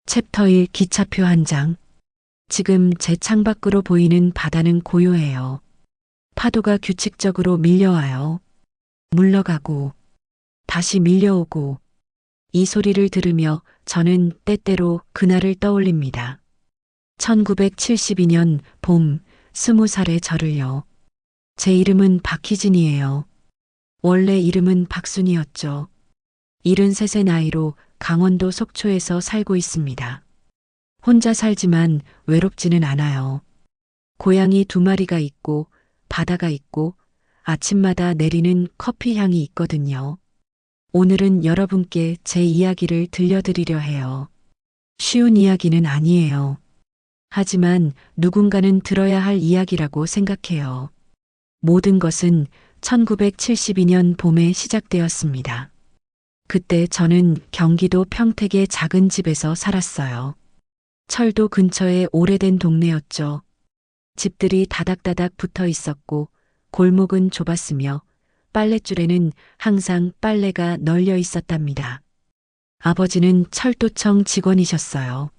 챕터 1 기차표 한 장. 지금 제 창밖으로 보이는 바다는 고요해요. 파도가 규칙적으로 밀려와요. 물러가고 다시 밀려오고 이 소리를 들으며 저는 때때로 그날을 떠올립니다. 1972년 봄 20살의 저를요. 제 이름은 박희진이에요. 원래 이름은 박순이었죠. 73의 나이로 강원도 속초에서 살고 있습니다. 혼자 살지만 외롭지는 않아요. 고양이 2마리가 있고 바다가 있고 아침마다 내리는 커피 향이 있거든요. 오늘은 여러분께 제 이야기를 들려드리려 해요. 쉬운 이야기는 아니에요. 하지만 누군가는 들어야 할 이야기라고 생각해요. 모든 것은 1972년 봄에 시작되었습니다. 그때 저는 경기도 평택의 작은 집에서 살았어요. 철도 근처에 오래된 동네였죠. 집들이 다닥다닥 붙어 있었고 골목은 좁았으며 빨랫줄에는 항상 빨래가 널려 있었답니다. 아버지는 철도청 직원이셨어요.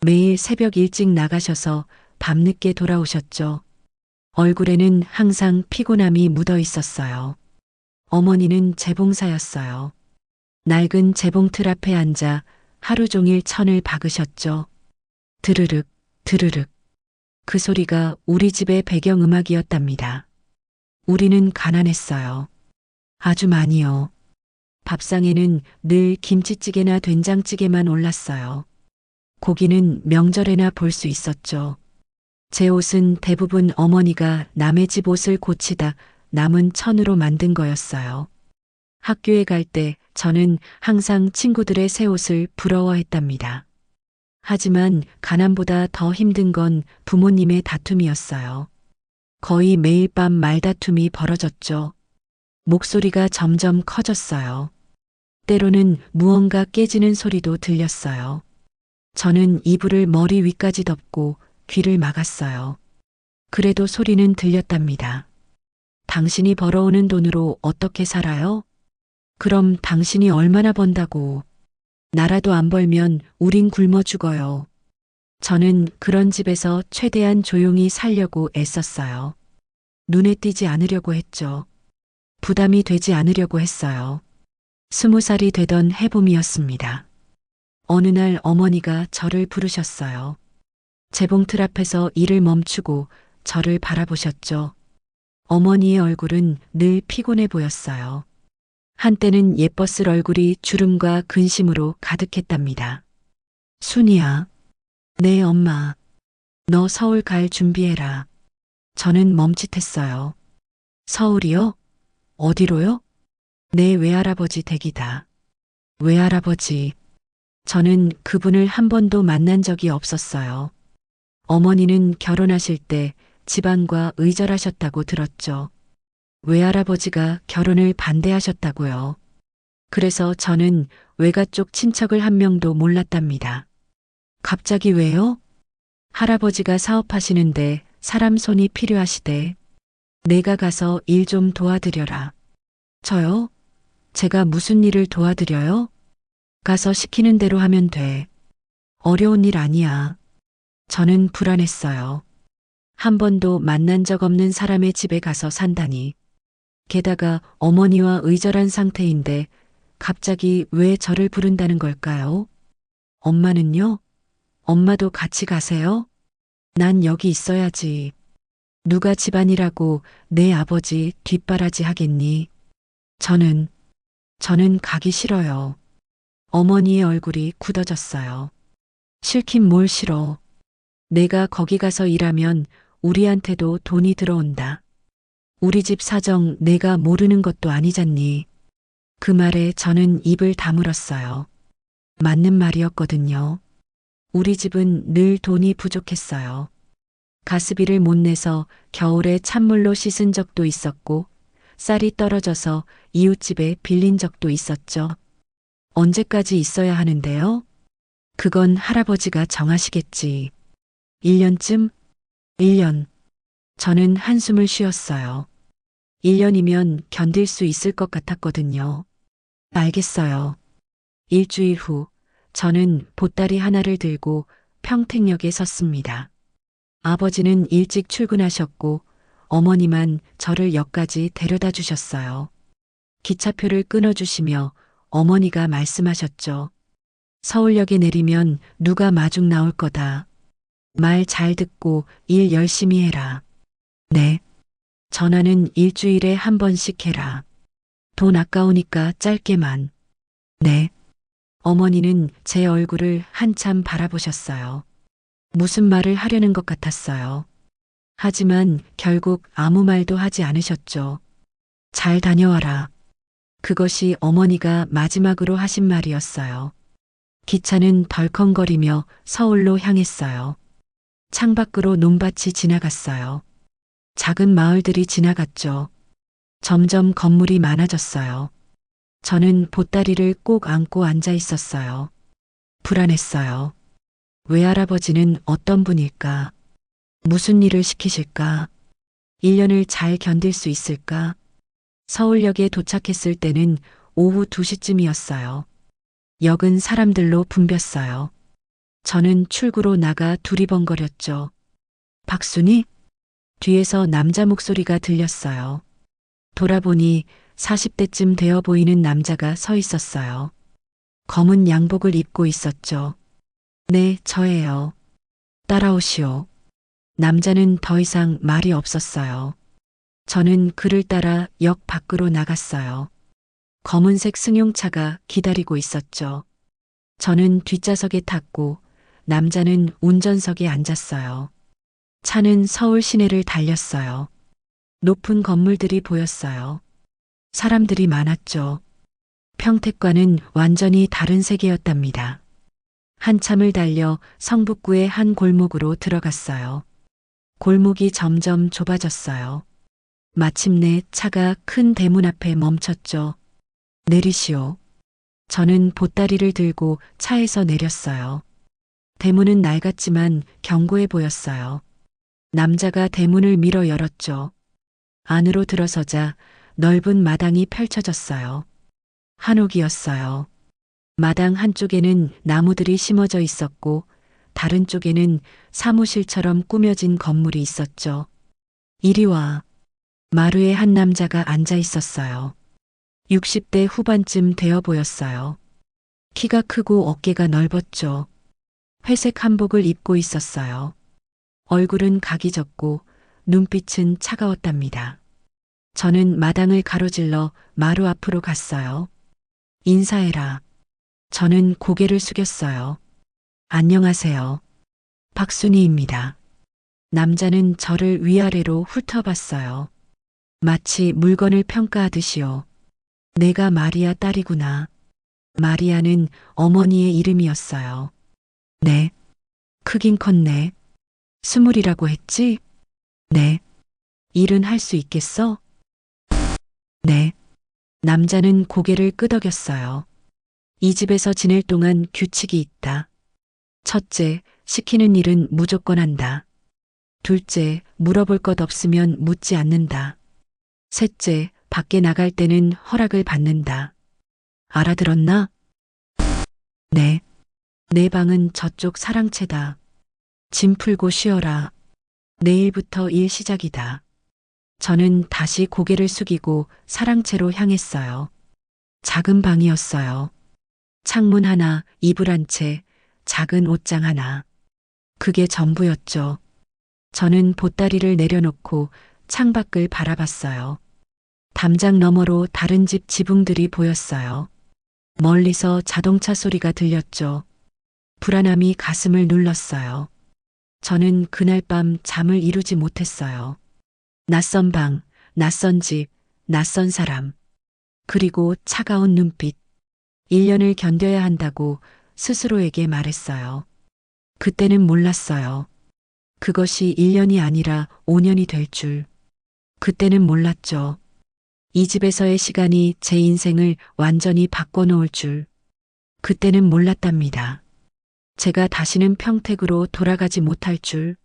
매일 새벽 일찍 나가셔서 밤늦게 돌아오셨죠. 얼굴에는 항상 피곤함이 묻어 있었어요. 어머니는 재봉사였어요. 낡은 재봉틀 앞에 앉아 하루 종일 천을 박으셨죠. 드르륵, 드르륵. 그 소리가 우리 집의 배경음악이었답니다. 우리는 가난했어요. 아주 많이요. 밥상에는 늘 김치찌개나 된장찌개만 올랐어요. 고기는 명절에나 볼 수 있었죠. 제 옷은 대부분 어머니가 남의 집 옷을 고치다 남은 천으로 만든 거였어요. 학교에 갈 때 저는 항상 친구들의 새 옷을 부러워했답니다. 하지만 가난보다 더 힘든 건 부모님의 다툼이었어요. 거의 매일 밤 말다툼이 벌어졌죠. 목소리가 점점 커졌어요. 때로는 무언가 깨지는 소리도 들렸어요. 저는 이불을 머리 위까지 덮고 귀를 막았어요. 그래도 소리는 들렸답니다. 당신이 벌어오는 돈으로 어떻게 살아요? 그럼 당신이 얼마나 번다고. 나라도 안 벌면 우린 굶어 죽어요. 저는 그런 집에서 최대한 조용히 살려고 애썼어요. 눈에 띄지 않으려고 했죠. 부담이 되지 않으려고 했어요. 20살이 되던 해봄이었습니다. 어느 날 어머니가 저를 부르셨어요. 재봉틀 앞에서 일을 멈추고 저를 바라보셨죠. 어머니의 얼굴은 늘 피곤해 보였어요. 한때는 예뻤을 얼굴이 주름과 근심으로 가득했답니다. 순이야. 네, 엄마. 너 서울 갈 준비해라. 저는 멈칫했어요. 서울이요? 어디로요? 내 외할아버지 댁이다. 외할아버지. 저는 그분을 한 번도 만난 적이 없었어요. 어머니는 결혼하실 때 집안과 의절하셨다고 들었죠. 외할아버지가 결혼을 반대하셨다고요. 그래서 저는 외가 쪽 친척을 한 명도 몰랐답니다. 갑자기 왜요? 할아버지가 사업하시는데 사람 손이 필요하시대. 내가 가서 일 좀 도와드려라. 저요? 제가 무슨 일을 도와드려요? 가서 시키는 대로 하면 돼. 어려운 일 아니야. 저는 불안했어요. 한 번도 만난 적 없는 사람의 집에 가서 산다니. 게다가 어머니와 의절한 상태인데 갑자기 왜 저를 부른다는 걸까요? 엄마는요? 엄마도 같이 가세요? 난 여기 있어야지. 누가 집안이라고 내 아버지 뒷바라지 하겠니? 저는 가기 싫어요. 어머니의 얼굴이 굳어졌어요. 싫긴 뭘 싫어. 내가 거기 가서 일하면 우리한테도 돈이 들어온다. 우리 집 사정 내가 모르는 것도 아니잖니. 그 말에 저는 입을 다물었어요. 맞는 말이었거든요. 우리 집은 늘 돈이 부족했어요. 가스비를 못 내서 겨울에 찬물로 씻은 적도 있었고 쌀이 떨어져서 이웃집에 빌린 적도 있었죠. 언제까지 있어야 하는데요? 그건 할아버지가 정하시겠지. 1년쯤? 1년. 저는 한숨을 쉬었어요. 1년이면 견딜 수 있을 것 같았거든요. 알겠어요. 일주일 후 저는 보따리 하나를 들고 평택역에 섰습니다. 아버지는 일찍 출근하셨고 어머니만 저를 역까지 데려다 주셨어요. 기차표를 끊어주시며 어머니가 말씀하셨죠. 서울역에 내리면 누가 마중 나올 거다. 말 잘 듣고 일 열심히 해라. 네. 전화는 일주일에 한 번씩 해라. 돈 아까우니까 짧게만. 네. 어머니는 제 얼굴을 한참 바라보셨어요. 무슨 말을 하려는 것 같았어요. 하지만 결국 아무 말도 하지 않으셨죠. 잘 다녀와라. 그것이 어머니가 마지막으로 하신 말이었어요. 기차는 덜컹거리며 서울로 향했어요. 창밖으로 논밭이 지나갔어요. 작은 마을들이 지나갔죠. 점점 건물이 많아졌어요. 저는 보따리를 꼭 안고 앉아 있었어요. 불안했어요. 외할아버지는 어떤 분일까? 무슨 일을 시키실까? 1년을 잘 견딜 수 있을까? 서울역에 도착했을 때는 오후 2시쯤이었어요. 역은 사람들로 붐볐어요. 저는 출구로 나가 두리번거렸죠. 박순이? 뒤에서 남자 목소리가 들렸어요. 돌아보니 40대쯤 되어 보이는 남자가 서 있었어요. 검은 양복을 입고 있었죠. 네, 저예요. 따라오시오. 남자는 더 이상 말이 없었어요. 저는 그를 따라 역 밖으로 나갔어요. 검은색 승용차가 기다리고 있었죠. 저는 뒷좌석에 탔고 남자는 운전석에 앉았어요. 차는 서울 시내를 달렸어요. 높은 건물들이 보였어요. 사람들이 많았죠. 평택과는 완전히 다른 세계였답니다. 한참을 달려 성북구의 한 골목으로 들어갔어요. 골목이 점점 좁아졌어요. 마침내 차가 큰 대문 앞에 멈췄죠. 내리시오. 저는 보따리를 들고 차에서 내렸어요. 대문은 낡았지만 견고해 보였어요. 남자가 대문을 밀어 열었죠. 안으로 들어서자 넓은 마당이 펼쳐졌어요. 한옥이었어요. 마당 한쪽에는 나무들이 심어져 있었고 다른 쪽에는 사무실처럼 꾸며진 건물이 있었죠. 이리 와. 마루에 한 남자가 앉아 있었어요. 60대 후반쯤 되어 보였어요. 키가 크고 어깨가 넓었죠. 회색 한복을 입고 있었어요. 얼굴은 각이 졌고 눈빛은 차가웠답니다. 저는 마당을 가로질러 마루 앞으로 갔어요. 인사해라. 저는 고개를 숙였어요. 안녕하세요. 박순희입니다. 남자는 저를 위아래로 훑어봤어요. 마치 물건을 평가하듯이요. 내가 마리아 딸이구나. 마리아는 어머니의 이름이었어요. 네. 크긴 컸네. 20이라고 했지? 네. 일은 할 수 있겠어? 네. 남자는 고개를 끄덕였어요. 이 집에서 지낼 동안 규칙이 있다. 첫째, 시키는 일은 무조건 한다. 둘째, 물어볼 것 없으면 묻지 않는다. 셋째, 밖에 나갈 때는 허락을 받는다. 알아들었나? 네. 내 방은 저쪽 사랑채다. 짐 풀고 쉬어라. 내일부터 일 시작이다. 저는 다시 고개를 숙이고 사랑채로 향했어요. 작은 방이었어요. 창문 하나, 이불 한 채, 작은 옷장 하나. 그게 전부였죠. 저는 보따리를 내려놓고 창밖을 바라봤어요. 담장 너머로 다른 집 지붕들이 보였어요. 멀리서 자동차 소리가 들렸죠. 불안함이 가슴을 눌렀어요. 저는 그날 밤 잠을 이루지 못했어요. 낯선 방, 낯선 집, 낯선 사람. 그리고 차가운 눈빛. 1년을 견뎌야 한다고 스스로에게 말했어요. 그때는 몰랐어요. 그것이 1년이 아니라 5년이 될 줄. 그때는 몰랐죠. 이 집에서의 시간이 제 인생을 완전히 바꿔놓을 줄. 그때는 몰랐답니다. 제가 다시는 평택으로 돌아가지 못할 줄.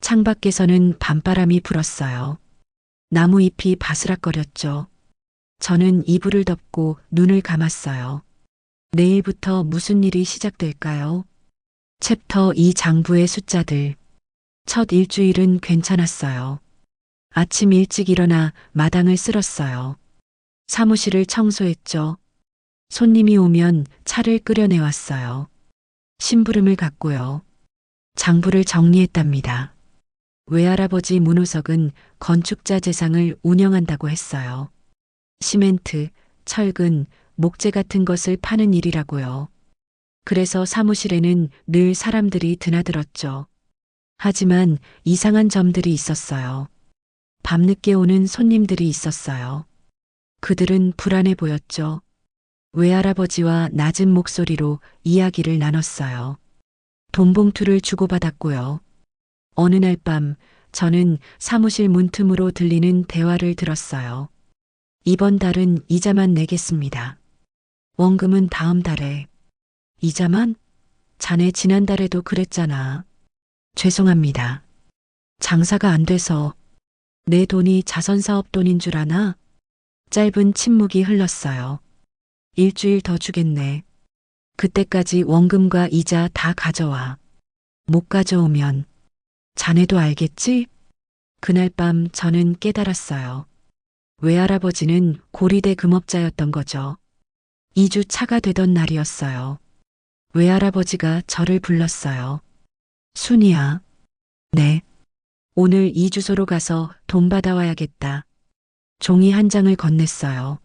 창밖에서는 밤바람이 불었어요. 나무 잎이 바스락거렸죠. 저는 이불을 덮고 눈을 감았어요. 내일부터 무슨 일이 시작될까요? 챕터 2 장부의 숫자들. 첫 일주일은 괜찮았어요. 아침 일찍 일어나 마당을 쓸었어요. 사무실을 청소했죠. 손님이 오면 차를 끓여내왔어요. 심부름을 갔고요. 장부를 정리했답니다. 외할아버지 문호석은 건축자 재상을 운영한다고 했어요. 시멘트, 철근, 목재 같은 것을 파는 일이라고요. 그래서 사무실에는 늘 사람들이 드나들었죠. 하지만 이상한 점들이 있었어요. 밤늦게 오는 손님들이 있었어요. 그들은 불안해 보였죠. 외할아버지와 낮은 목소리로 이야기를 나눴어요. 돈 봉투를 주고받았고요. 어느 날 밤 저는 사무실 문틈으로 들리는 대화를 들었어요. 이번 달은 이자만 내겠습니다. 원금은 다음 달에. 이자만? 자네 지난달에도 그랬잖아. 죄송합니다. 장사가 안 돼서. 내 돈이 자선사업 돈인 줄 아나? 짧은 침묵이 흘렀어요. 일주일 더 주겠네. 그때까지 원금과 이자 다 가져와. 못 가져오면 자네도 알겠지? 그날 밤 저는 깨달았어요. 외할아버지는 고리대 금업자였던 거죠. 2주 차가 되던 날이었어요. 외할아버지가 저를 불렀어요. 순이야. 네. 오늘 이 주소로 가서 돈 받아와야겠다. 종이 한 장을 건넸어요.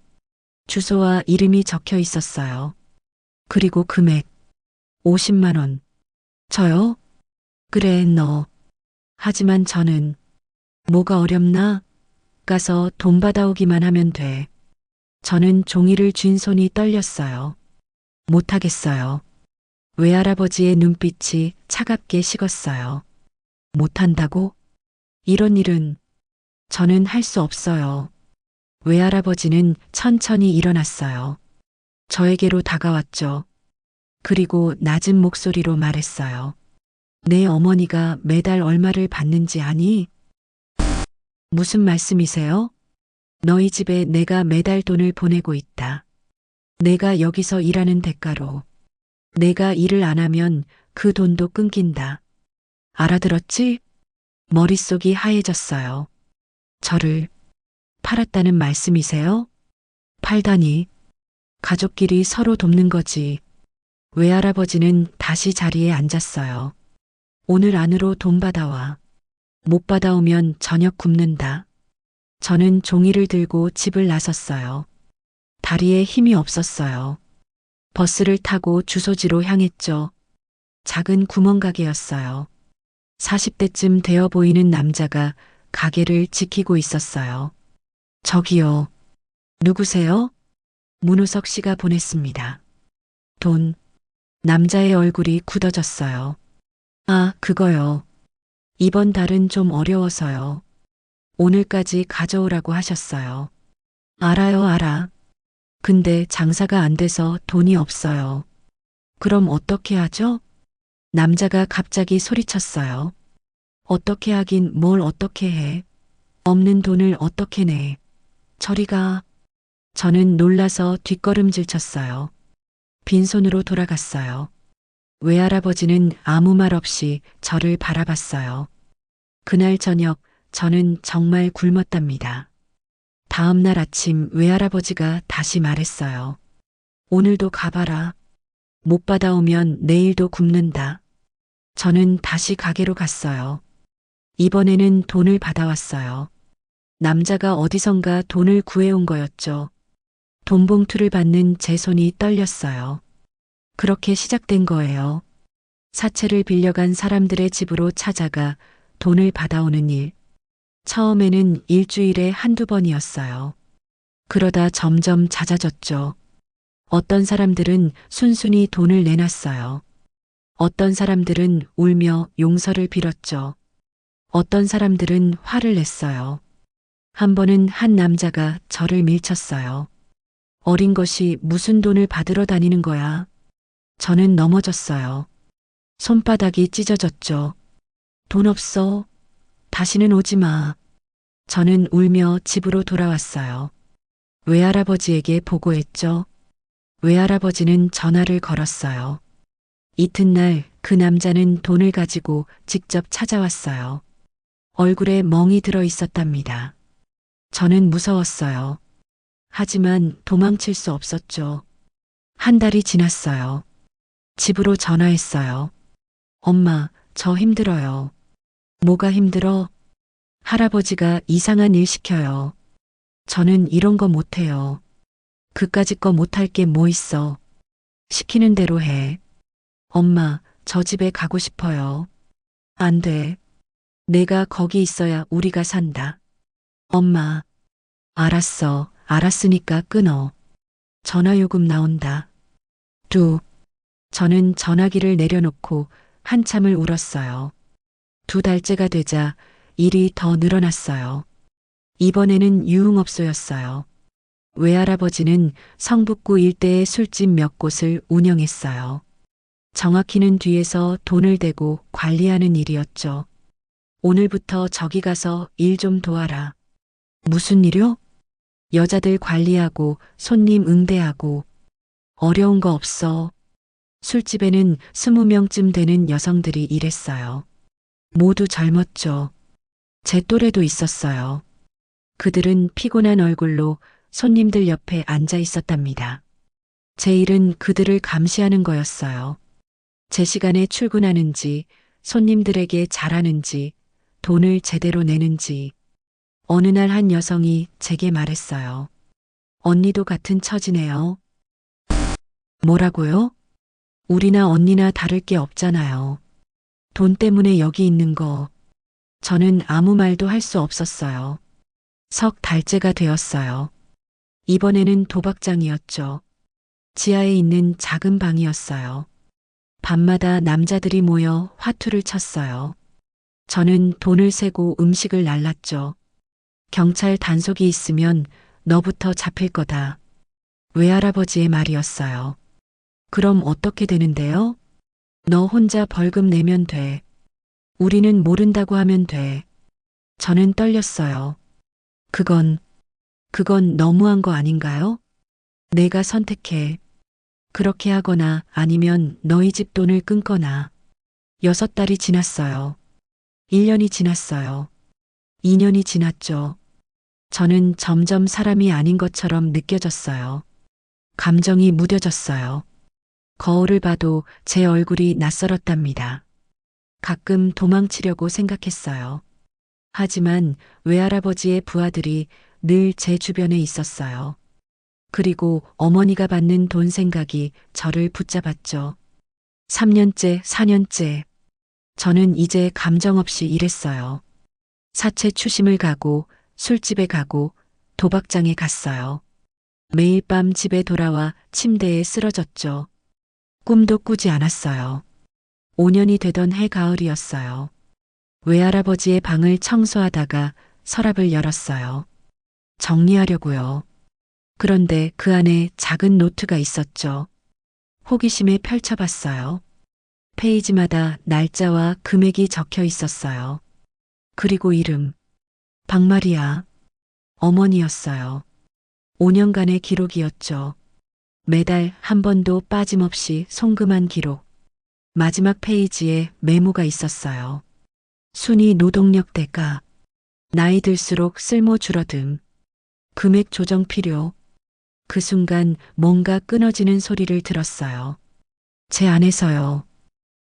주소와 이름이 적혀 있었어요. 그리고 금액 50만 원. 저요? 그래, 너. 하지만 저는 뭐가 어렵나? 가서 돈 받아오기만 하면 돼. 저는 종이를 쥔 손이 떨렸어요. 못하겠어요. 외할아버지의 눈빛이 차갑게 식었어요. 못한다고? 이런 일은 저는 할 수 없어요. 외할아버지는 천천히 일어났어요. 저에게로 다가왔죠. 그리고 낮은 목소리로 말했어요. 내 어머니가 매달 얼마를 받는지 아니? 무슨 말씀이세요? 너희 집에 내가 매달 돈을 보내고 있다. 내가 여기서 일하는 대가로. 내가 일을 안 하면 그 돈도 끊긴다. 알아들었지? 머릿속이 하얘졌어요. 저를 팔았다는 말씀이세요? 팔다니. 가족끼리 서로 돕는 거지. 외할아버지는 다시 자리에 앉았어요. 오늘 안으로 돈 받아와. 못 받아오면 저녁 굶는다. 저는 종이를 들고 집을 나섰어요. 다리에 힘이 없었어요. 버스를 타고 주소지로 향했죠. 작은 구멍가게였어요. 40대쯤 되어 보이는 남자가 가게를 지키고 있었어요. 저기요. 누구세요? 문우석 씨가 보냈습니다. 돈. 남자의 얼굴이 굳어졌어요. 아, 그거요. 이번 달은 좀 어려워서요. 오늘까지 가져오라고 하셨어요. 알아요, 알아. 근데 장사가 안 돼서 돈이 없어요. 그럼 어떻게 하죠? 남자가 갑자기 소리쳤어요. 어떻게 하긴 뭘 어떻게 해. 없는 돈을 어떻게 내. 저리 가. 저는 놀라서 뒷걸음질 쳤어요. 빈손으로 돌아갔어요. 외할아버지는 아무 말 없이 저를 바라봤어요. 그날 저녁 저는 정말 굶었답니다. 다음 날 아침 외할아버지가 다시 말했어요. 오늘도 가봐라. 못 받아오면 내일도 굶는다. 저는 다시 가게로 갔어요. 이번에는 돈을 받아왔어요. 남자가 어디선가 돈을 구해온 거였죠. 돈 봉투를 받는 제 손이 떨렸어요. 그렇게 시작된 거예요. 사채를 빌려간 사람들의 집으로 찾아가 돈을 받아오는 일. 처음에는 일주일에 한두 번이었어요. 그러다 점점 잦아졌죠. 어떤 사람들은 순순히 돈을 내놨어요. 어떤 사람들은 울며 용서를 빌었죠. 어떤 사람들은 화를 냈어요. 한 번은 한 남자가 저를 밀쳤어요. 어린 것이 무슨 돈을 받으러 다니는 거야. 저는 넘어졌어요. 손바닥이 찢어졌죠. 돈 없어. 다시는 오지 마. 저는 울며 집으로 돌아왔어요. 외할아버지에게 보고했죠. 외할아버지는 전화를 걸었어요. 이튿날 그 남자는 돈을 가지고 직접 찾아왔어요. 얼굴에 멍이 들어 있었답니다. 저는 무서웠어요. 하지만 도망칠 수 없었죠. 한 달이 지났어요. 집으로 전화했어요. 엄마, 저 힘들어요. 뭐가 힘들어? 할아버지가 이상한 일 시켜요. 저는 이런 거 못해요. 그까짓 거 못할 게 뭐 있어. 시키는 대로 해. 엄마, 저 집에 가고 싶어요. 안 돼. 내가 거기 있어야 우리가 산다. 엄마, 알았어. 알았으니까 끊어. 전화요금 나온다. 뚝. 저는 전화기를 내려놓고 한참을 울었어요. 2달째가 되자 일이 더 늘어났어요. 이번에는 유흥업소였어요. 외할아버지는 성북구 일대의 술집 몇 곳을 운영했어요. 정확히는 뒤에서 돈을 대고 관리하는 일이었죠. 오늘부터 저기 가서 일 좀 도와라. 무슨 일요? 여자들 관리하고 손님 응대하고. 어려운 거 없어. 술집에는 20명쯤 되는 여성들이 일했어요. 모두 젊었죠. 제 또래도 있었어요. 그들은 피곤한 얼굴로 손님들 옆에 앉아 있었답니다. 제 일은 그들을 감시하는 거였어요. 제 시간에 출근하는지, 손님들에게 잘하는지, 돈을 제대로 내는지. 어느 날 한 여성이 제게 말했어요. 언니도 같은 처지네요. 뭐라고요? 우리나 언니나 다를 게 없잖아요. 돈 때문에 여기 있는 거. 저는 아무 말도 할 수 없었어요. 3달째가 되었어요. 이번에는 도박장이었죠. 지하에 있는 작은 방이었어요. 밤마다 남자들이 모여 화투를 쳤어요. 저는 돈을 세고 음식을 날랐죠. 경찰 단속이 있으면 너부터 잡힐 거다. 외할아버지의 말이었어요. 그럼 어떻게 되는데요? 너 혼자 벌금 내면 돼. 우리는 모른다고 하면 돼. 저는 떨렸어요. 그건 너무한 거 아닌가요? 내가 선택해. 그렇게 하거나 아니면 너희 집 돈을 끊거나. 6달이 지났어요. 1년이 지났어요. 2년이 지났죠. 저는 점점 사람이 아닌 것처럼 느껴졌어요. 감정이 무뎌졌어요. 거울을 봐도 제 얼굴이 낯설었답니다. 가끔 도망치려고 생각했어요. 하지만 외할아버지의 부하들이 늘 제 주변에 있었어요. 그리고 어머니가 받는 돈 생각이 저를 붙잡았죠. 3년째, 4년째. 저는 이제 감정 없이 일했어요. 사채 추심을 가고 술집에 가고 도박장에 갔어요. 매일 밤 집에 돌아와 침대에 쓰러졌죠. 꿈도 꾸지 않았어요. 5년이 되던 해가을이었어요. 외할아버지의 방을 청소하다가 서랍을 열었어요. 정리하려고요. 그런데 그 안에 작은 노트가 있었죠. 호기심에 펼쳐봤어요. 페이지마다 날짜와 금액이 적혀 있었어요. 그리고 이름. 박마리아. 어머니였어요. 5년간의 기록이었죠. 매달 한 번도 빠짐없이 송금한 기록. 마지막 페이지에 메모가 있었어요. 순위 노동력 대가. 나이 들수록 쓸모 줄어듦. 금액 조정 필요. 그 순간 뭔가 끊어지는 소리를 들었어요. 제 안에서요.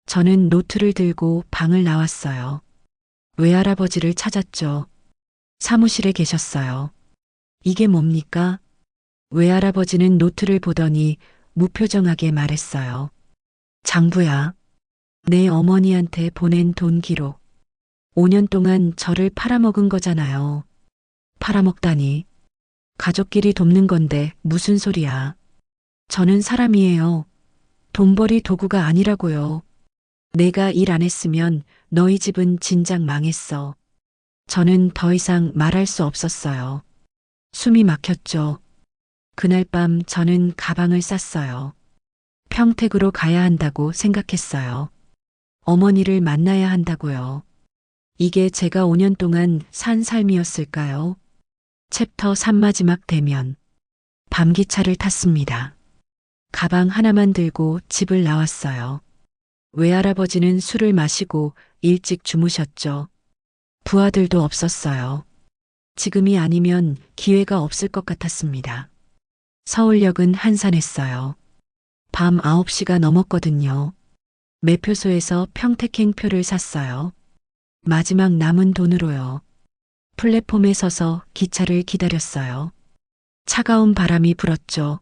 저는 노트를 들고 방을 나왔어요. 외할아버지를 찾았죠. 사무실에 계셨어요. 이게 뭡니까? 외할아버지는 노트를 보더니 무표정하게 말했어요. 장부야. 내 어머니한테 보낸 돈 기록. 5년 동안 저를 팔아먹은 거잖아요. 팔아먹다니. 가족끼리 돕는 건데 무슨 소리야. 저는 사람이에요. 돈벌이 도구가 아니라고요. 내가 일 안 했으면 너희 집은 진작 망했어. 저는 더 이상 말할 수 없었어요. 숨이 막혔죠. 그날 밤 저는 가방을 쌌어요. 평택으로 가야 한다고 생각했어요. 어머니를 만나야 한다고요. 이게 제가 5년 동안 산 삶이었을까요? 챕터 3 마지막 대면. 밤기차를 탔습니다. 가방 하나만 들고 집을 나왔어요. 외할아버지는 술을 마시고 일찍 주무셨죠. 부하들도 없었어요. 지금이 아니면 기회가 없을 것 같았습니다. 서울역은 한산했어요. 밤 9시가 넘었거든요. 매표소에서 평택행표를 샀어요. 마지막 남은 돈으로요. 플랫폼에 서서 기차를 기다렸어요. 차가운 바람이 불었죠.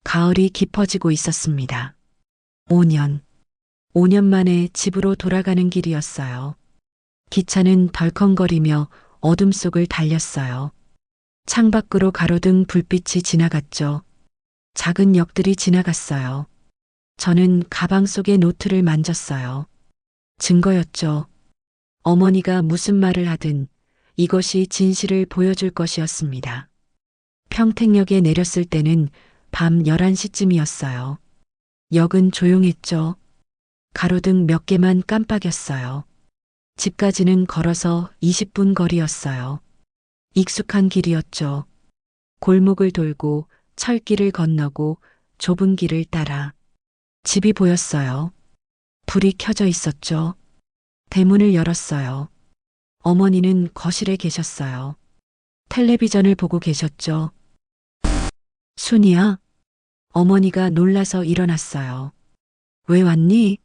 가을이 깊어지고 있었습니다. 5년. 5년 만에 집으로 돌아가는 길이었어요. 기차는 덜컹거리며 어둠 속을 달렸어요. 창밖으로 가로등 불빛이 지나갔죠. 작은 역들이 지나갔어요. 저는 가방 속의 노트를 만졌어요. 증거였죠. 어머니가 무슨 말을 하든 이것이 진실을 보여줄 것이었습니다. 평택역에 내렸을 때는 밤 11시쯤이었어요. 역은 조용했죠. 가로등 몇 개만 깜빡였어요. 집까지는 걸어서 20분 거리였어요. 익숙한 길이었죠. 골목을 돌고 철길을 건너고 좁은 길을 따라 집이 보였어요. 불이 켜져 있었죠. 대문을 열었어요. 어머니는 거실에 계셨어요. 텔레비전을 보고 계셨죠. 순이야? 어머니가 놀라서 일어났어요. 왜 왔니?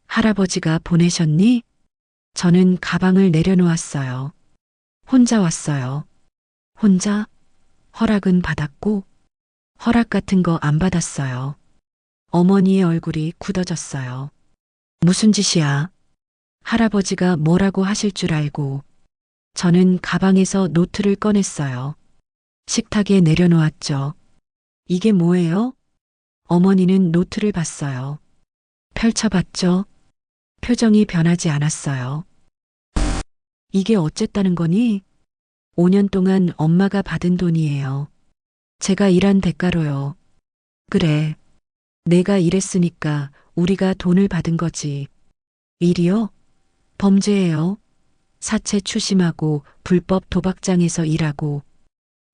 할아버지가 보내셨니? 저는 가방을 내려놓았어요. 혼자 왔어요. 혼자? 허락은 받았고, 허락 같은 거 안 받았어요. 어머니의 얼굴이 굳어졌어요. 무슨 짓이야? 할아버지가 뭐라고 하실 줄 알고. 저는 가방에서 노트를 꺼냈어요. 식탁에 내려놓았죠. 이게 뭐예요? 어머니는 노트를 봤어요. 펼쳐봤죠. 표정이 변하지 않았어요. 이게 어쨌다는 거니? 5년 동안 엄마가 받은 돈이에요. 제가 일한 대가로요. 그래. 내가 일했으니까 우리가 돈을 받은 거지. 일이요? 범죄예요. 사채 추심하고 불법 도박장에서 일하고.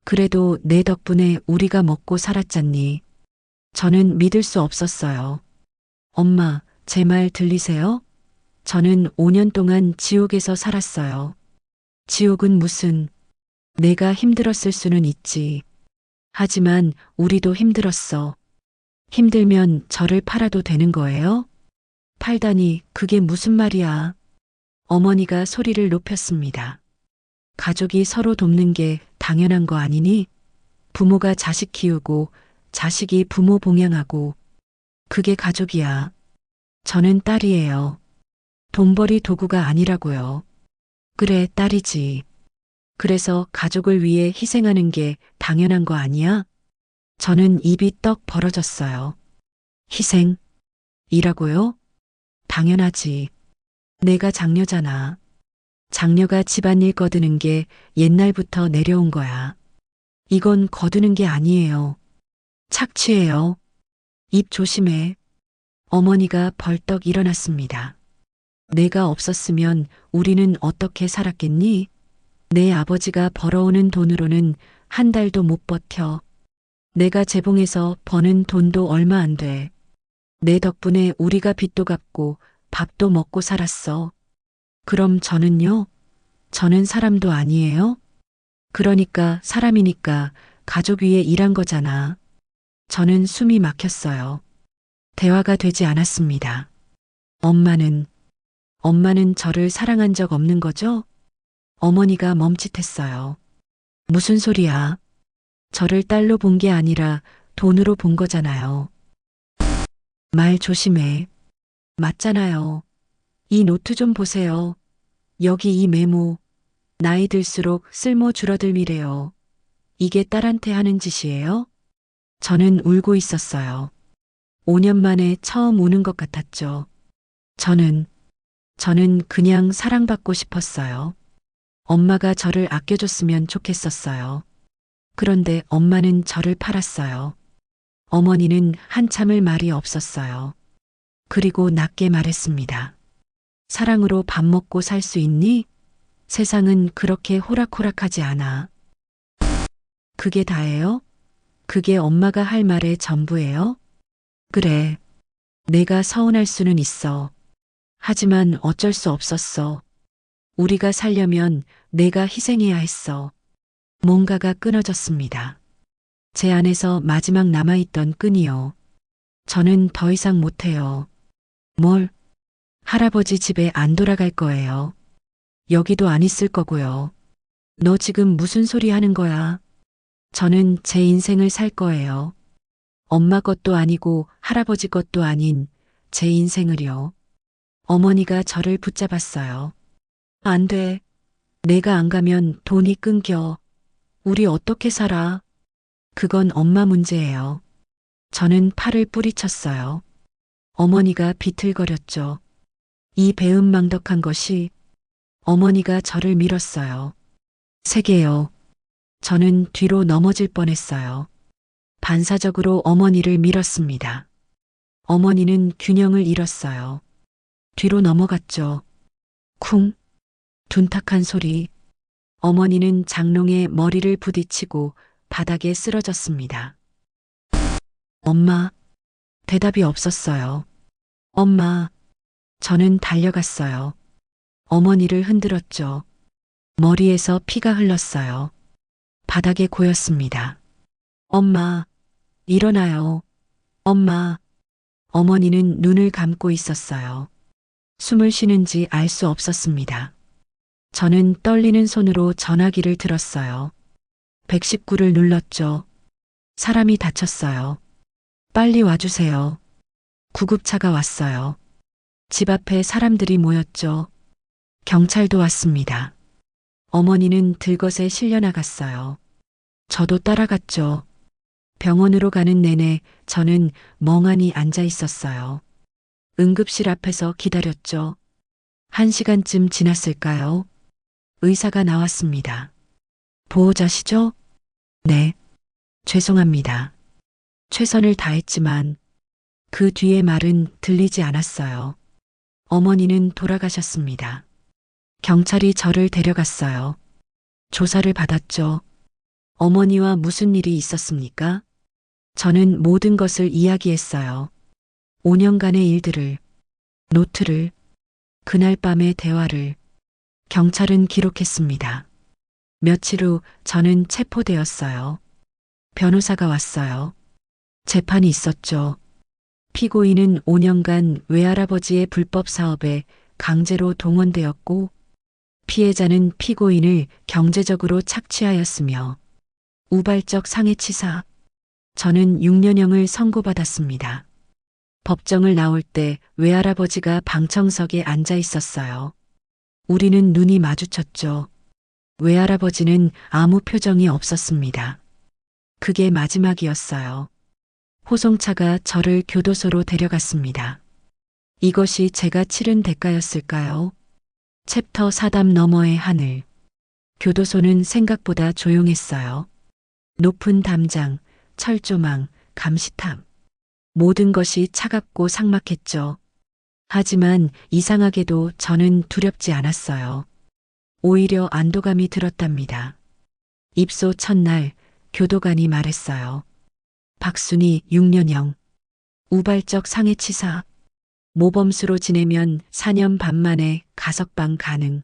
그래도 내 덕분에 우리가 먹고 살았잖니. 저는 믿을 수 없었어요. 엄마, 제 말 들리세요? 저는 5년 동안 지옥에서 살았어요. 지옥은 무슨, 내가 힘들었을 수는 있지. 하지만 우리도 힘들었어. 힘들면 저를 팔아도 되는 거예요? 팔다니 그게 무슨 말이야. 어머니가 소리를 높였습니다. 가족이 서로 돕는 게 당연한 거 아니니? 부모가 자식 키우고 자식이 부모 봉양하고 그게 가족이야. 저는 딸이에요. 돈벌이 도구가 아니라고요. 그래, 딸이지. 그래서 가족을 위해 희생하는 게 당연한 거 아니야? 저는 입이 떡 벌어졌어요. 희생? 이라고요? 당연하지. 내가 장녀잖아. 장녀가 집안일 거드는 게 옛날부터 내려온 거야. 이건 거두는 게 아니에요. 착취예요. 입 조심해. 어머니가 벌떡 일어났습니다. 내가 없었으면 우리는 어떻게 살았겠니? 내 아버지가 벌어오는 돈으로는 한 달도 못 버텨. 내가 재봉해서 버는 돈도 얼마 안 돼. 내 덕분에 우리가 빚도 갚고 밥도 먹고 살았어. 그럼 저는요? 저는 사람도 아니에요? 그러니까 사람이니까 가족 위에 일한 거잖아. 저는 숨이 막혔어요. 대화가 되지 않았습니다. 엄마는 저를 사랑한 적 없는 거죠? 어머니가 멈칫했어요. 무슨 소리야? 저를 딸로 본 게 아니라 돈으로 본 거잖아요. 말 조심해. 맞잖아요. 이 노트 좀 보세요. 여기 이 메모. 나이 들수록 쓸모 줄어들미래요. 이게 딸한테 하는 짓이에요? 저는 울고 있었어요. 5년 만에 처음 우는 것 같았죠. 저는 그냥 사랑받고 싶었어요. 엄마가 저를 아껴줬으면 좋겠었어요. 그런데 엄마는 저를 팔았어요. 어머니는 한참을 말이 없었어요. 그리고 낮게 말했습니다. 사랑으로 밥 먹고 살 수 있니? 세상은 그렇게 호락호락하지 않아. 그게 다예요? 그게 엄마가 할 말의 전부예요? 그래. 내가 서운할 수는 있어. 하지만 어쩔 수 없었어. 우리가 살려면 내가 희생해야 했어. 뭔가가 끊어졌습니다. 제 안에서 마지막 남아있던 끈이요. 저는 더 이상 못해요. 뭘? 할아버지 집에 안 돌아갈 거예요. 여기도 안 있을 거고요. 너 지금 무슨 소리 하는 거야? 저는 제 인생을 살 거예요. 엄마 것도 아니고 할아버지 것도 아닌 제 인생을요. 어머니가 저를 붙잡았어요. 안 돼. 내가 안 가면 돈이 끊겨. 우리 어떻게 살아? 그건 엄마 문제예요. 저는 팔을 뿌리쳤어요. 어머니가 비틀거렸죠. 이 배은망덕한 것이 어머니가 저를 밀었어요. 세게요. 저는 뒤로 넘어질 뻔했어요. 반사적으로 어머니를 밀었습니다. 어머니는 균형을 잃었어요. 뒤로 넘어갔죠. 쿵. 둔탁한 소리. 어머니는 장롱에 머리를 부딪히고 바닥에 쓰러졌습니다. 엄마. 대답이 없었어요. 엄마. 저는 달려갔어요. 어머니를 흔들었죠. 머리에서 피가 흘렀어요. 바닥에 고였습니다. 엄마. 일어나요. 엄마. 어머니는 눈을 감고 있었어요. 숨을 쉬는지 알 수 없었습니다. 저는 떨리는 손으로 전화기를 들었어요. 119를 눌렀죠. 사람이 다쳤어요. 빨리 와주세요. 구급차가 왔어요. 집 앞에 사람들이 모였죠. 경찰도 왔습니다. 어머니는 들것에 실려 나갔어요. 저도 따라갔죠. 병원으로 가는 내내 저는 멍하니 앉아 있었어요. 응급실 앞에서 기다렸죠. 1시간쯤 지났을까요? 의사가 나왔습니다. 보호자시죠? 네. 죄송합니다. 최선을 다했지만 그 뒤의 말은 들리지 않았어요. 어머니는 돌아가셨습니다. 경찰이 저를 데려갔어요. 조사를 받았죠. 어머니와 무슨 일이 있었습니까? 저는 모든 것을 이야기했어요. 5년간의 일들을, 노트를, 그날 밤의 대화를. 경찰은 기록했습니다. 며칠 후 저는 체포되었어요. 변호사가 왔어요. 재판이 있었죠. 피고인은 5년간 외할아버지의 불법 사업에 강제로 동원되었고, 피해자는 피고인을 경제적으로 착취하였으며 우발적 상해치사. 저는 6년형을 선고받았습니다. 법정을 나올 때 외할아버지가 방청석에 앉아 있었어요. 우리는 눈이 마주쳤죠. 외할아버지는 아무 표정이 없었습니다. 그게 마지막이었어요. 호송차가 저를 교도소로 데려갔습니다. 이것이 제가 치른 대가였을까요? 챕터 4담 너머의 하늘. 교도소는 생각보다 조용했어요. 높은 담장, 철조망, 감시탑. 모든 것이 차갑고 삭막했죠. 하지만 이상하게도 저는 두렵지 않았어요. 오히려 안도감이 들었답니다. 입소 첫날 교도관이 말했어요. 박순희 6년형. 우발적 상해치사. 모범수로 지내면 4년 반 만에 가석방 가능.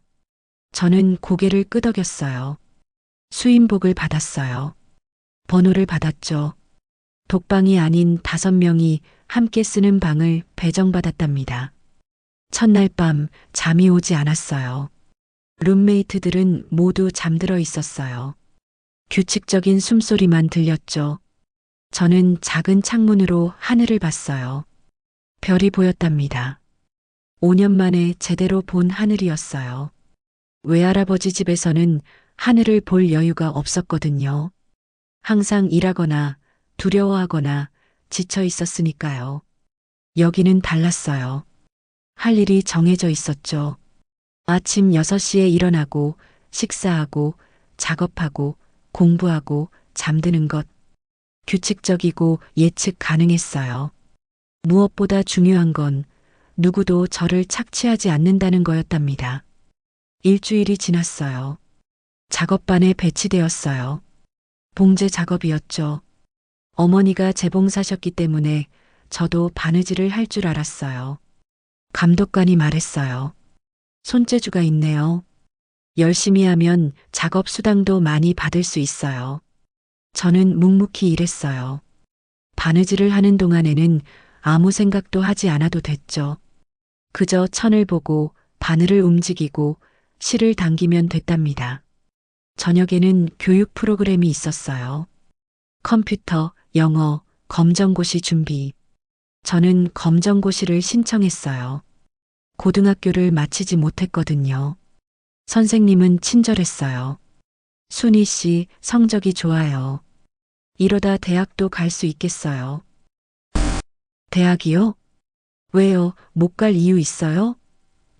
저는 고개를 끄덕였어요. 수임복을 받았어요. 번호를 받았죠. 독방이 아닌 5명이 함께 쓰는 방을 배정받았답니다. 첫날 밤 잠이 오지 않았어요. 룸메이트들은 모두 잠들어 있었어요. 규칙적인 숨소리만 들렸죠. 저는 작은 창문으로 하늘을 봤어요. 별이 보였답니다. 5년 만에 제대로 본 하늘이었어요. 외할아버지 집에서는 하늘을 볼 여유가 없었거든요. 항상 일하거나 두려워하거나 지쳐 있었으니까요. 여기는 달랐어요. 할 일이 정해져 있었죠. 아침 6시에 일어나고 식사하고 작업하고 공부하고 잠드는 것. 규칙적이고 예측 가능했어요. 무엇보다 중요한 건 누구도 저를 착취하지 않는다는 거였답니다. 일주일이 지났어요. 작업반에 배치되었어요. 봉제 작업이었죠. 어머니가 재봉사셨기 때문에 저도 바느질을 할 줄 알았어요. 감독관이 말했어요. 손재주가 있네요. 열심히 하면 작업 수당도 많이 받을 수 있어요. 저는 묵묵히 일했어요. 바느질을 하는 동안에는 아무 생각도 하지 않아도 됐죠. 그저 천을 보고 바늘을 움직이고 실을 당기면 됐답니다. 저녁에는 교육 프로그램이 있었어요. 컴퓨터, 영어, 검정고시 준비. 저는 검정고시를 신청했어요. 고등학교를 마치지 못했거든요. 선생님은 친절했어요. 순희 씨 성적이 좋아요. 이러다 대학도 갈 수 있겠어요. 대학이요? 왜요? 못 갈 이유 있어요?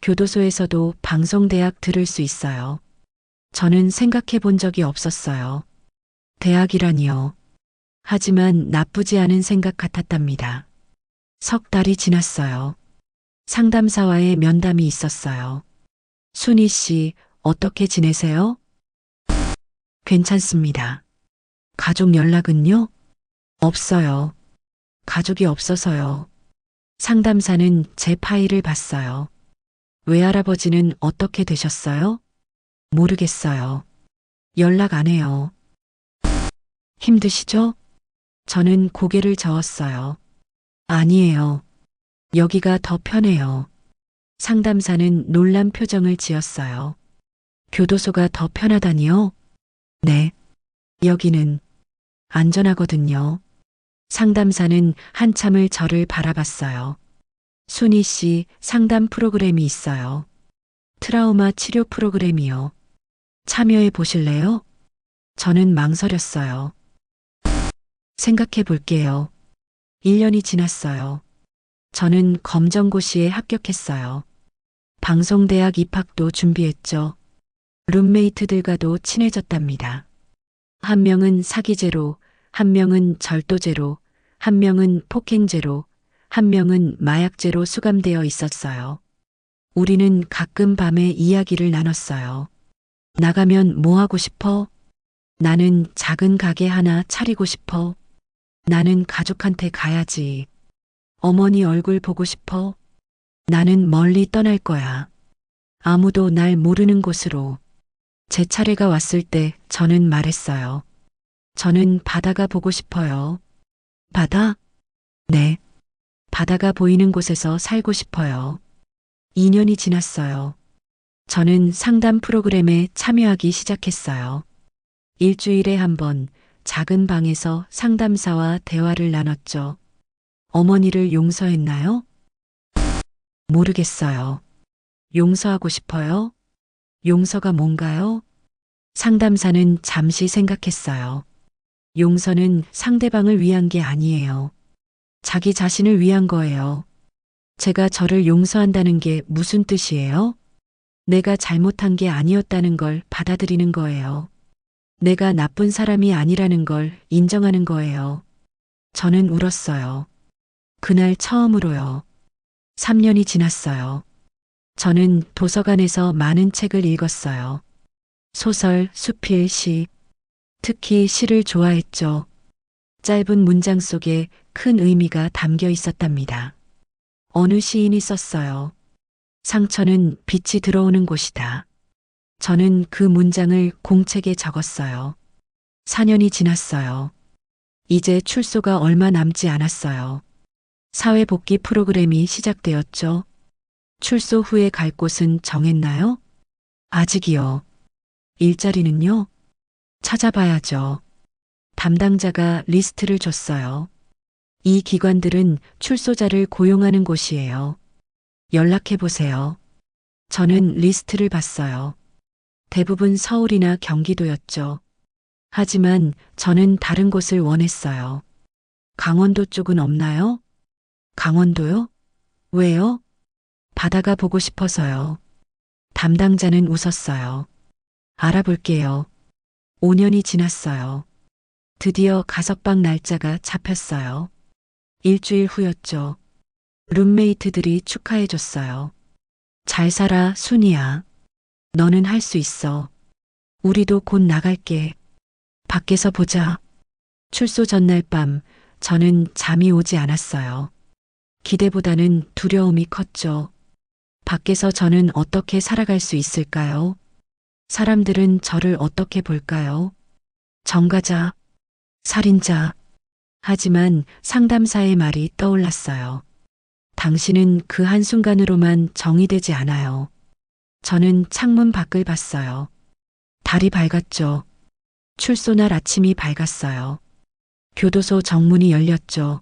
교도소에서도 방송대학 들을 수 있어요. 저는 생각해 본 적이 없었어요. 대학이라니요. 하지만 나쁘지 않은 생각 같았답니다. 석 달이 지났어요. 상담사와의 면담이 있었어요. 순희 씨, 어떻게 지내세요? 괜찮습니다. 가족 연락은요? 없어요. 가족이 없어서요. 상담사는 제 파일을 봤어요. 외할아버지는 어떻게 되셨어요? 모르겠어요. 연락 안 해요. 힘드시죠? 저는 고개를 저었어요. 아니에요. 여기가 더 편해요. 상담사는 놀란 표정을 지었어요. 교도소가 더 편하다니요? 네. 여기는 안전하거든요. 상담사는 한참을 저를 바라봤어요. 순희 씨 상담 프로그램이 있어요. 트라우마 치료 프로그램이요. 참여해 보실래요? 저는 망설였어요. 생각해 볼게요. 1년이 지났어요. 저는 검정고시에 합격했어요. 방송대학 입학도 준비했죠. 룸메이트들과도 친해졌답니다. 한 명은 사기죄로, 한 명은 절도죄로, 한 명은 폭행죄로, 한 명은 마약죄로 수감되어 있었어요. 우리는 가끔 밤에 이야기를 나눴어요. 나가면 뭐 하고 싶어? 나는 작은 가게 하나 차리고 싶어. 나는 가족한테 가야지. 어머니 얼굴 보고 싶어. 나는 멀리 떠날 거야. 아무도 날 모르는 곳으로. 제 차례가 왔을 때 저는 말했어요. 저는 바다가 보고 싶어요. 바다? 네. 바다가 보이는 곳에서 살고 싶어요. 2년이 지났어요. 저는 상담 프로그램에 참여하기 시작했어요. 일주일에 한 번 작은 방에서 상담사와 대화를 나눴죠. 어머니를 용서했나요? 모르겠어요. 용서하고 싶어요? 용서가 뭔가요? 상담사는 잠시 생각했어요. 용서는 상대방을 위한 게 아니에요. 자기 자신을 위한 거예요. 제가 저를 용서한다는 게 무슨 뜻이에요? 내가 잘못한 게 아니었다는 걸 받아들이는 거예요. 내가 나쁜 사람이 아니라는 걸 인정하는 거예요. 저는 울었어요. 그날 처음으로요. 3년이 지났어요. 저는 도서관에서 많은 책을 읽었어요. 소설, 수필, 시. 특히 시를 좋아했죠. 짧은 문장 속에 큰 의미가 담겨 있었답니다. 어느 시인이 썼어요. 상처는 빛이 들어오는 곳이다. 저는 그 문장을 공책에 적었어요. 4년이 지났어요. 이제 출소가 얼마 남지 않았어요. 사회복귀 프로그램이 시작되었죠. 출소 후에 갈 곳은 정했나요? 아직이요. 일자리는요? 찾아봐야죠. 담당자가 리스트를 줬어요. 이 기관들은 출소자를 고용하는 곳이에요. 연락해 보세요. 저는 리스트를 봤어요. 대부분 서울이나 경기도였죠. 하지만 저는 다른 곳을 원했어요. 강원도 쪽은 없나요? 강원도요? 왜요? 바다가 보고 싶어서요. 담당자는 웃었어요. 알아볼게요. 5년이 지났어요. 드디어 가석방 날짜가 잡혔어요. 일주일 후였죠. 룸메이트들이 축하해줬어요. 잘 살아, 순이야. 너는 할 수 있어. 우리도 곧 나갈게. 밖에서 보자. 출소 전날 밤 저는 잠이 오지 않았어요. 기대보다는 두려움이 컸죠. 밖에서 저는 어떻게 살아갈 수 있을까요? 사람들은 저를 어떻게 볼까요? 정가자, 살인자. 하지만 상담사의 말이 떠올랐어요. 당신은 그 한순간으로만 정의되지 않아요. 저는 창문 밖을 봤어요. 달이 밝았죠. 출소날 아침이 밝았어요. 교도소 정문이 열렸죠.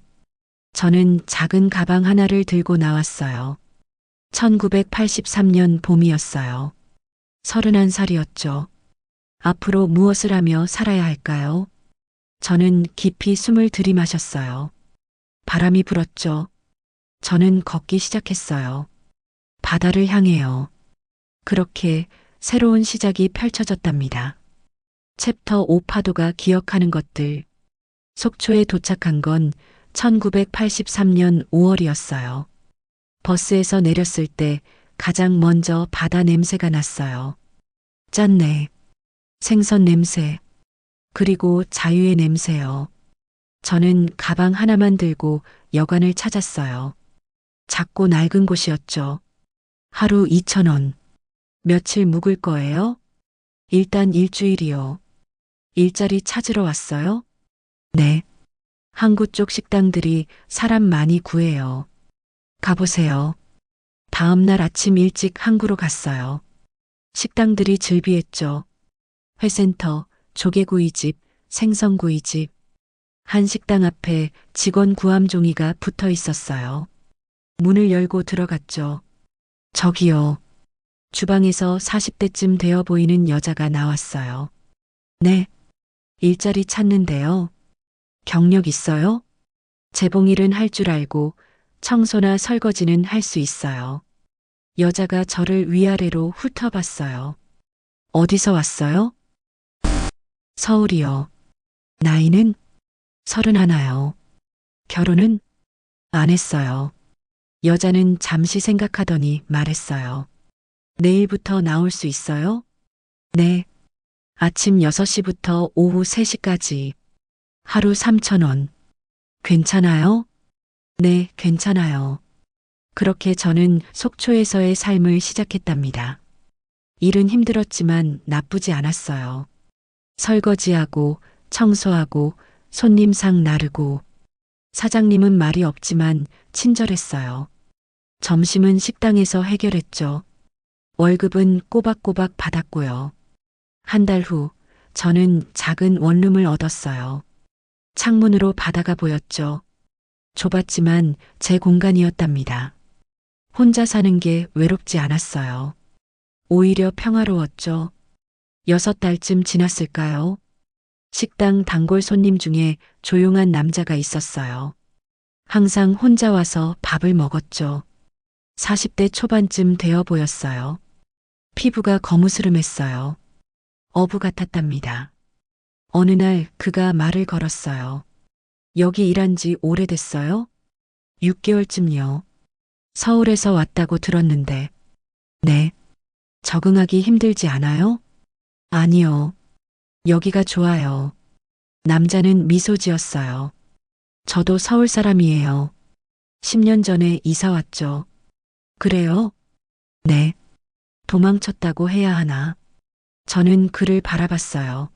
저는 작은 가방 하나를 들고 나왔어요. 1983년 봄이었어요. 31살이었죠. 앞으로 무엇을 하며 살아야 할까요? 저는 깊이 숨을 들이마셨어요. 바람이 불었죠. 저는 걷기 시작했어요. 바다를 향해요. 그렇게 새로운 시작이 펼쳐졌답니다. 챕터 5 파도가 기억하는 것들. 속초에 도착한 건 1983년 5월이었어요. 버스에서 내렸을 때 가장 먼저 바다 냄새가 났어요. 짠내, 생선 냄새, 그리고 자유의 냄새요. 저는 가방 하나만 들고 여관을 찾았어요. 작고 낡은 곳이었죠. 하루 2,000원. 며칠 묵을 거예요? 일단 일주일이요. 일자리 찾으러 왔어요? 네. 항구 쪽 식당들이 사람 많이 구해요. 가보세요. 다음 날 아침 일찍 항구로 갔어요. 식당들이 즐비했죠. 회센터, 조개구이집, 생선구이집. 한 식당 앞에 직원 구함 종이가 붙어 있었어요. 문을 열고 들어갔죠. 저기요. 주방에서 40대쯤 되어 보이는 여자가 나왔어요. 네. 일자리 찾는데요. 경력 있어요? 재봉일은 할 줄 알고 청소나 설거지는 할 수 있어요. 여자가 저를 위아래로 훑어봤어요. 어디서 왔어요? 서울이요. 나이는? 31요. 결혼은? 안 했어요. 여자는 잠시 생각하더니 말했어요. 내일부터 나올 수 있어요? 네. 아침 6시부터 오후 3시까지. 하루 3,000원. 괜찮아요? 네, 괜찮아요. 그렇게 저는 속초에서의 삶을 시작했답니다. 일은 힘들었지만 나쁘지 않았어요. 설거지하고 청소하고 손님상 나르고 사장님은 말이 없지만 친절했어요. 점심은 식당에서 해결했죠. 월급은 꼬박꼬박 받았고요. 한 달 후 저는 작은 원룸을 얻었어요. 창문으로 바다가 보였죠. 좁았지만 제 공간이었답니다. 혼자 사는 게 외롭지 않았어요. 오히려 평화로웠죠. 6달쯤 지났을까요? 식당 단골 손님 중에 조용한 남자가 있었어요. 항상 혼자 와서 밥을 먹었죠. 40대 초반쯤 되어 보였어요. 피부가 거무스름했어요. 어부 같았답니다. 어느 날 그가 말을 걸었어요. 여기 일한 지 오래됐어요? 6개월쯤요. 서울에서 왔다고 들었는데. 네. 적응하기 힘들지 않아요? 아니요. 여기가 좋아요. 남자는 미소 지었어요. 저도 서울 사람이에요. 10년 전에 이사 왔죠. 그래요? 네. 도망쳤다고 해야 하나? 저는 그를 바라봤어요.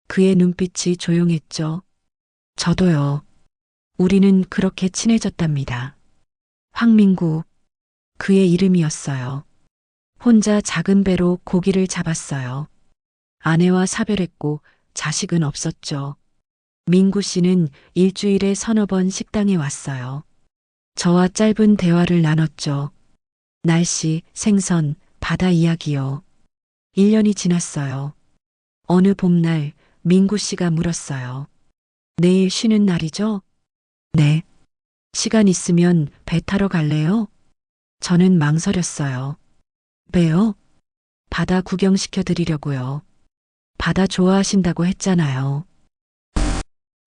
그의 눈빛이 조용했죠. 저도요. 우리는 그렇게 친해졌답니다. 황민구, 그의 이름이었어요. 혼자 작은 배로 고기를 잡았어요. 아내와 사별했고 자식은 없었죠. 민구 씨는 일주일에 서너 번 식당에 왔어요. 저와 짧은 대화를 나눴죠. 날씨, 생선, 바다 이야기요. 1년이 지났어요. 어느 봄날 민구 씨가 물었어요. 내일 쉬는 날이죠? 네. 시간 있으면 배 타러 갈래요? 저는 망설였어요. 배요? 바다 구경시켜 드리려고요. 바다 좋아하신다고 했잖아요.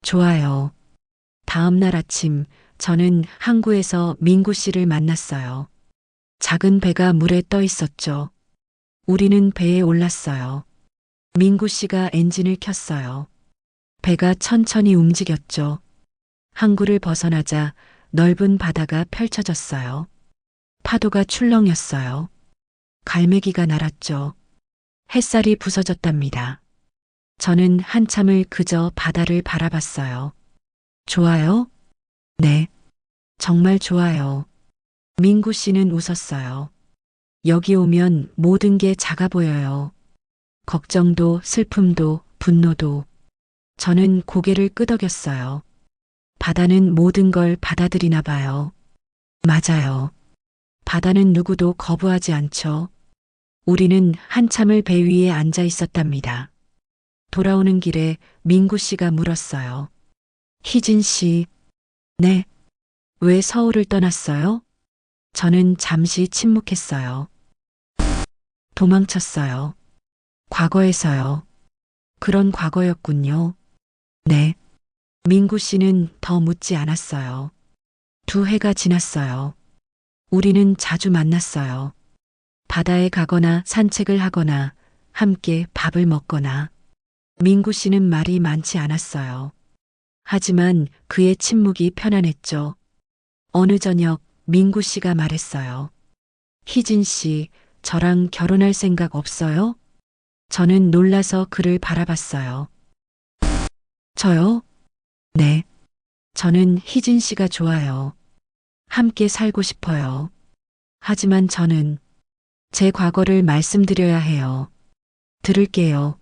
좋아요. 다음 날 아침 저는 항구에서 민구 씨를 만났어요. 작은 배가 물에 떠 있었죠. 우리는 배에 올랐어요. 민구 씨가 엔진을 켰어요. 배가 천천히 움직였죠. 항구를 벗어나자 넓은 바다가 펼쳐졌어요. 파도가 출렁였어요. 갈매기가 날았죠. 햇살이 부서졌답니다. 저는 한참을 그저 바다를 바라봤어요. 좋아요? 네. 정말 좋아요. 민구 씨는 웃었어요. 여기 오면 모든 게 작아 보여요. 걱정도, 슬픔도, 분노도. 저는 고개를 끄덕였어요. 바다는 모든 걸 받아들이나 봐요. 맞아요. 바다는 누구도 거부하지 않죠. 우리는 한참을 배 위에 앉아 있었답니다. 돌아오는 길에 민구 씨가 물었어요. 희진 씨, 네. 왜 서울을 떠났어요? 저는 잠시 침묵했어요. 도망쳤어요. 과거에서요. 그런 과거였군요. 네. 민구 씨는 더 묻지 않았어요. 2해가 지났어요. 우리는 자주 만났어요. 바다에 가거나 산책을 하거나 함께 밥을 먹거나. 민구 씨는 말이 많지 않았어요. 하지만 그의 침묵이 편안했죠. 어느 저녁 민구 씨가 말했어요. 희진 씨, 저랑 결혼할 생각 없어요? 저는 놀라서 그를 바라봤어요. 저요? 네. 저는 희진 씨가 좋아요. 함께 살고 싶어요. 하지만 저는 제 과거를 말씀드려야 해요. 들을게요.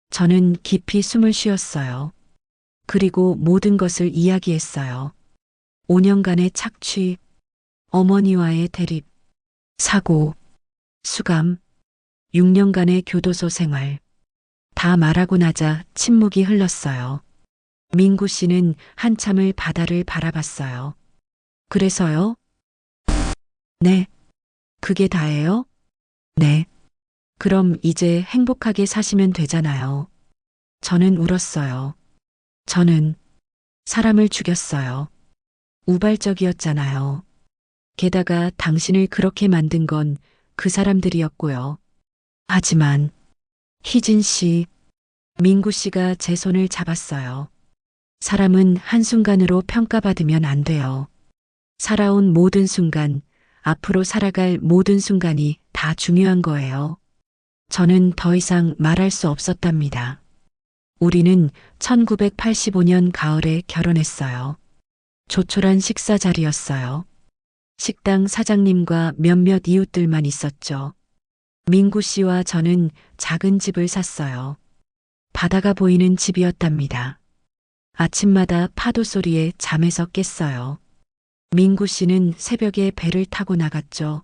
저는 깊이 숨을 쉬었어요. 그리고 모든 것을 이야기했어요. 5년간의 착취, 어머니와의 대립, 사고, 수감, 6년간의 교도소 생활. 다 말하고 나자 침묵이 흘렀어요. 민구 씨는 한참을 바다를 바라봤어요. 그래서요? 네. 그게 다예요? 네. 그럼 이제 행복하게 사시면 되잖아요. 저는 울었어요. 저는 사람을 죽였어요. 우발적이었잖아요. 게다가 당신을 그렇게 만든 건 그 사람들이었고요. 하지만 희진 씨, 민구 씨가 제 손을 잡았어요. 사람은 한순간으로 평가받으면 안 돼요. 살아온 모든 순간, 앞으로 살아갈 모든 순간이 다 중요한 거예요. 저는 더 이상 말할 수 없었답니다. 우리는 1985년 가을에 결혼했어요. 조촐한 식사 자리였어요. 식당 사장님과 몇몇 이웃들만 있었죠. 민구 씨와 저는 작은 집을 샀어요. 바다가 보이는 집이었답니다. 아침마다 파도 소리에 잠에서 깼어요. 민구 씨는 새벽에 배를 타고 나갔죠.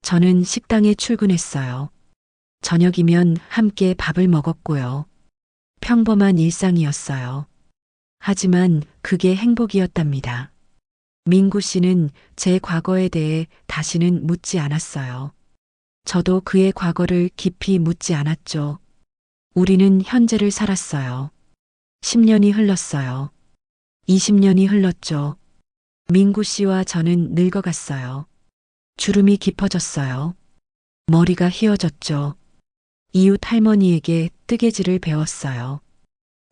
저는 식당에 출근했어요. 저녁이면 함께 밥을 먹었고요. 평범한 일상이었어요. 하지만 그게 행복이었답니다. 민구 씨는 제 과거에 대해 다시는 묻지 않았어요. 저도 그의 과거를 깊이 묻지 않았죠. 우리는 현재를 살았어요. 10년이 흘렀어요. 20년이 흘렀죠. 민구 씨와 저는 늙어갔어요. 주름이 깊어졌어요. 머리가 휘어졌죠. 이웃 할머니에게 뜨개질을 배웠어요.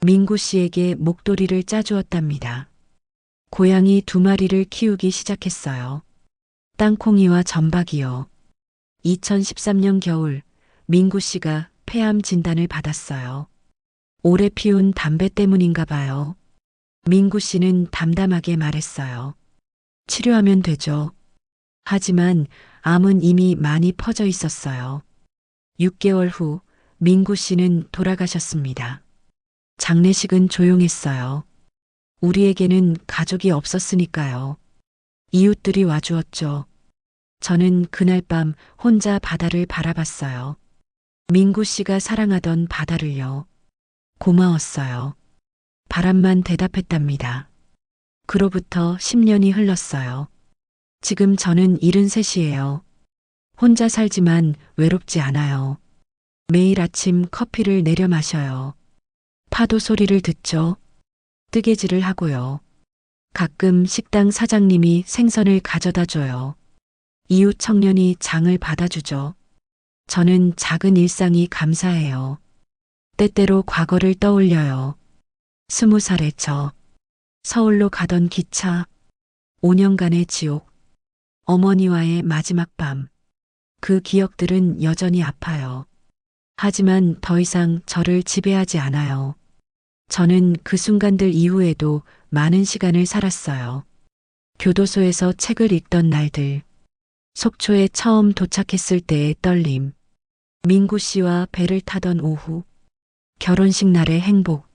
민구 씨에게 목도리를 짜주었답니다. 고양이 2마리를 키우기 시작했어요. 땅콩이와 점박이요. 2013년 겨울 민구 씨가 폐암 진단을 받았어요. 오래 피운 담배 때문인가 봐요. 민구 씨는 담담하게 말했어요. 치료하면 되죠. 하지만 암은 이미 많이 퍼져 있었어요. 6개월 후 민구 씨는 돌아가셨습니다. 장례식은 조용했어요. 우리에게는 가족이 없었으니까요. 이웃들이 와주었죠. 저는 그날 밤 혼자 바다를 바라봤어요. 민구 씨가 사랑하던 바다를요. 고마웠어요. 바람만 대답했답니다. 그로부터 10년이 흘렀어요. 지금 저는 73이에요. 혼자 살지만 외롭지 않아요. 매일 아침 커피를 내려 마셔요. 파도 소리를 듣죠. 뜨개질을 하고요. 가끔 식당 사장님이 생선을 가져다 줘요. 이웃 청년이 장을 받아주죠. 저는 작은 일상이 감사해요. 때때로 과거를 떠올려요. 20살의 저. 서울로 가던 기차. 5년간의 지옥. 어머니와의 마지막 밤. 그 기억들은 여전히 아파요. 하지만 더 이상 저를 지배하지 않아요. 저는 그 순간들 이후에도 많은 시간을 살았어요. 교도소에서 책을 읽던 날들. 속초에 처음 도착했을 때의 떨림. 민구 씨와 배를 타던 오후. 결혼식 날의 행복.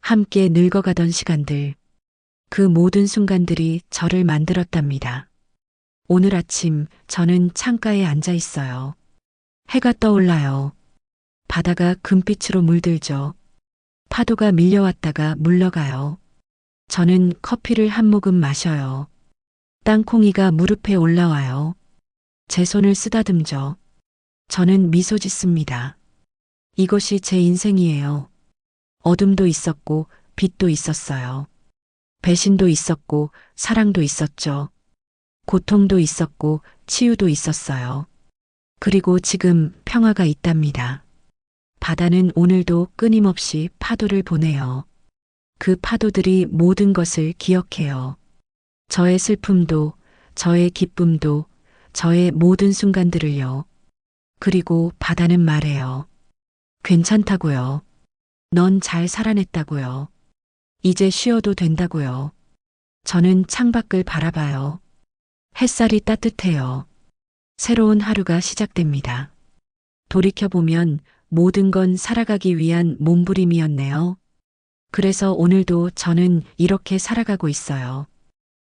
함께 늙어가던 시간들. 그 모든 순간들이 저를 만들었답니다. 오늘 아침 저는 창가에 앉아 있어요. 해가 떠올라요. 바다가 금빛으로 물들죠. 파도가 밀려왔다가 물러가요. 저는 커피를 한 모금 마셔요. 땅콩이가 무릎에 올라와요. 제 손을 쓰다듬죠. 저는 미소 짓습니다. 이것이 제 인생이에요. 어둠도 있었고 빛도 있었어요. 배신도 있었고 사랑도 있었죠. 고통도 있었고 치유도 있었어요. 그리고 지금 평화가 있답니다. 바다는 오늘도 끊임없이 파도를 보내요. 그 파도들이 모든 것을 기억해요. 저의 슬픔도, 저의 기쁨도, 저의 모든 순간들을요. 그리고 바다는 말해요. 괜찮다고요. 넌 잘 살아냈다고요. 이제 쉬어도 된다고요. 저는 창밖을 바라봐요. 햇살이 따뜻해요. 새로운 하루가 시작됩니다. 돌이켜보면 모든 건 살아가기 위한 몸부림이었네요. 그래서 오늘도 저는 이렇게 살아가고 있어요.